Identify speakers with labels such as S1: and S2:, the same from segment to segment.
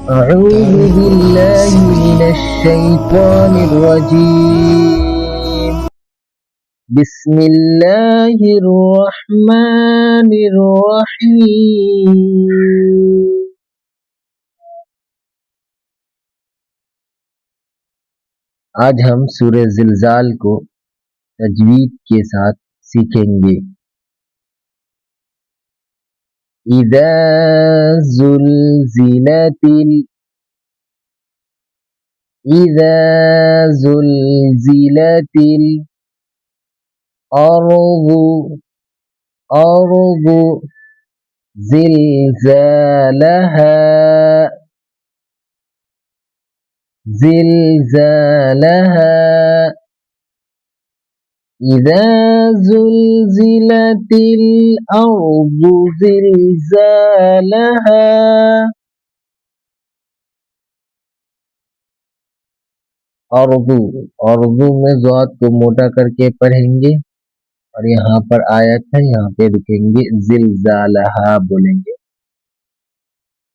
S1: أعوذ بالله من الشيطان الرجيم. بسم الله الرحمن الرحيم. آج ہم سورہ زلزال کو تجوید کے ساتھ سیکھیں گے. اذا زلزلت الأرض زلزالها إذا زلزلت الأرض زلزالها. اردو میں ذات کو موٹا کر کے پڑھیں گے اور یہاں پر آیت ہے، یہاں پہ رکیں گے، زلزالہا بولیں گے.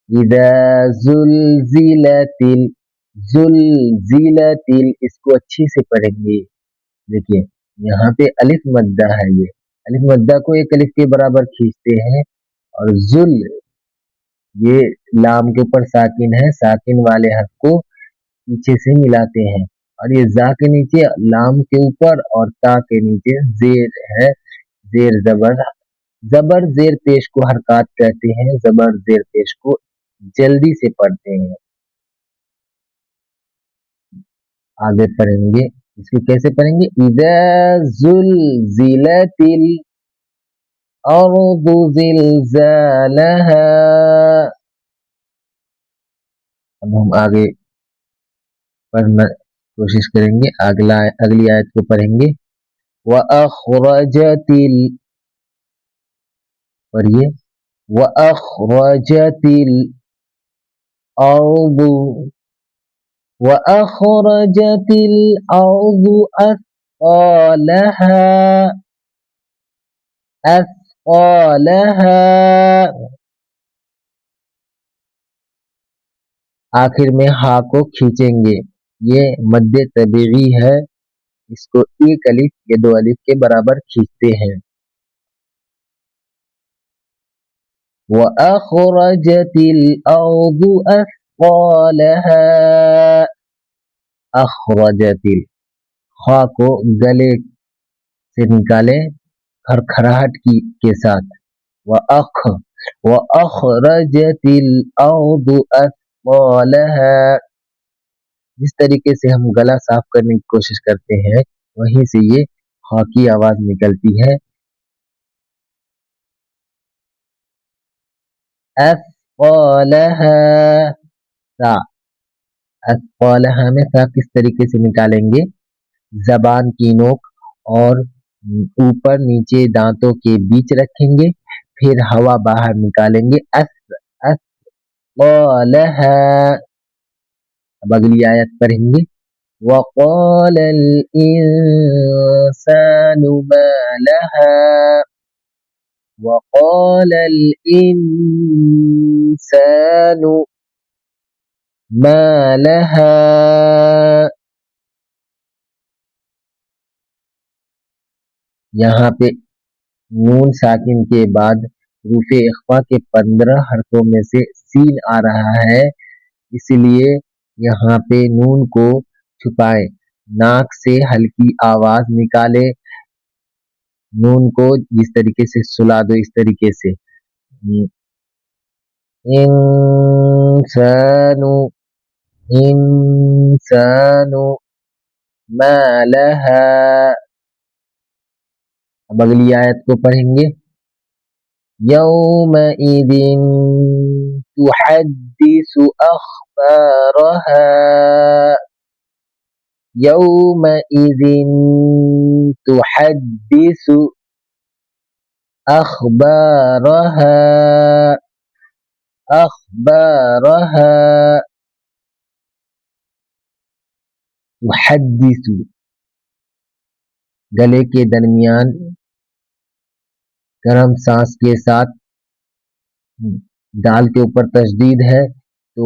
S1: اذا زلزلت اس کو اچھی سے پڑھیں گے. دیکھیے یہاں پہ الف مدہ ہے، یہ الف مدہ کو ایک الف کے برابر کھینچتے ہیں، اور ذل یہ لام کے اوپر ساکن ہے، ساکن والے حرف کو پیچھے سے ملاتے ہیں، اور یہ زا کے نیچے لام کے اوپر اور تا کے نیچے زیر ہے، زیر زبر زیر پیش کو حرکات کہتے ہیں، زبر زیر پیش کو جلدی سے پڑھتے ہیں. آگے پڑھیں گے، اس کو کیسے پڑھیں گے؟ اذا زلزلت الارض زلزالها. اب ہم آگے پڑھنا کوشش کریں گے، اگلی آیت کو پڑھیں گے. وَأَخْرَجَتِ الْأَرْضُ أَثْقَالَهَا. آخر میں ہا کو کھینچیں گے، یہ مد طبیعی ہے، اس کو ایک الف یا دو الف کے برابر کھینچتے ہیں. وَأَخْرَجَتِ الْأَرْضُ أَثْقَالَهَا. اخرجت خا کو گلے سے نکالیں کھرکھراہٹ کے ساتھ. وَأَخْرَجَتِ الْأَرْضُ أَثْقَالَهَا. جس طریقے سے ہم گلا صاف کرنے کی کوشش کرتے ہیں وہیں سے یہ خا کی آواز نکلتی ہے. أَثْقَالَهَا. اثقالہا میں سا کس طریقے سے نکالیں گے؟ زبان کی نوک اور اوپر نیچے دانتوں کے بیچ رکھیں گے، پھر ہوا باہر نکالیں گے. اثقالہا. اب اگلی آیت پڑھیں گے. وَقَالَ الْإِنسَانُ مَا لَهَا. وَقَالَ الْإِنسَانُ مَا لَهَا. یہاں پہ نون ساکن کے بعد حروف اخفا کے 15 حرفوں میں سے سین آ رہا ہے، اس لیے یہاں پہ نون کو چھپائیں، ناک سے ہلکی آواز نکالے، نون کو جس طریقے سے سلا دو، اس طریقے سے. انسان ما لها. اب اگلی آیت کو پڑھیں گے. یومئذ تحدث اخبارها. یومئذ تحدث اخبارها. تحدث گلے کے درمیان گرم سانس کے ساتھ دال کے اوپر تشدید ہے، تو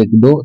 S1: 1 2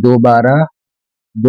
S1: 2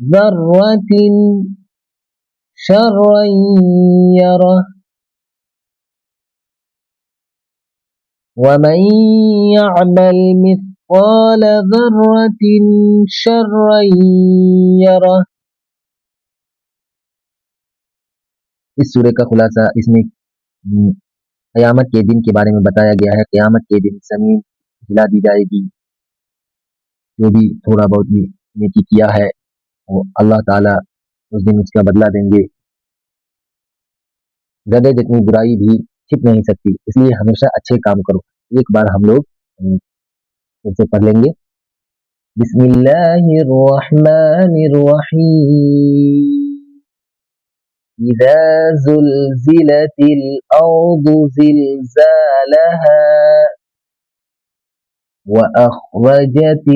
S1: ذرة شرا يره ومن يعمل مثقال ذرة شرا يره. اس سورے کا خلاصہ اس میں قیامت کے دن کے بارے میں بتایا گیا ہے. قیامت کے دن زمین ہلا دی جائے گی. جو بھی تھوڑا بہت بھی نیکی کیا ہے وہ اللہ تعالیٰ اس دن اس کا بدلہ دیں گے. زیادہ جتنی برائی بھی چھپ نہیں سکتی, اس لیے ہمیشہ اچھے کام کرو. ایک بار ہم لوگ پھر سے پڑھ لیں گے. بسم اللہ الرحمن الرحیم. اذا زلزلت الارض زلزالها وأخرجت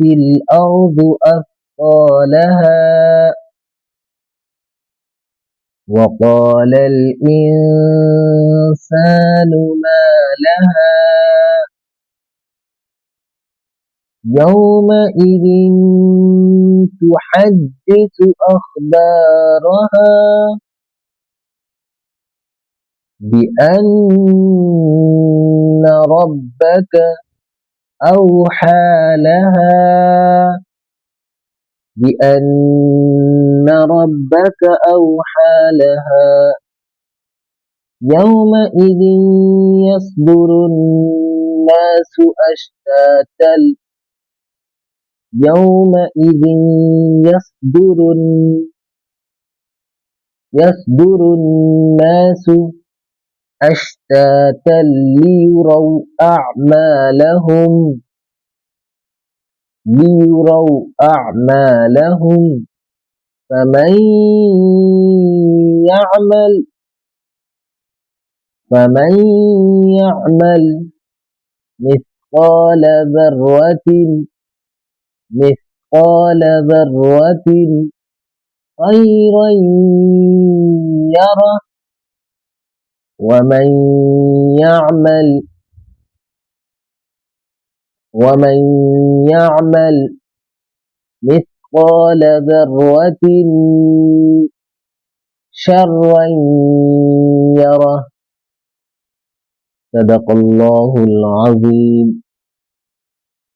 S1: الأرض أثقالها وقال الإنسان ما لها يومئذ تحدث أخبارها بأن ربك أوحى لها يومئذ يصدر الناس أشتاتا ليروا أعمالهم فمن يعمل مثقال ذرة خيرا يره ومن يعمل مثقال ذرة شرا يره. صدق الله العظيم.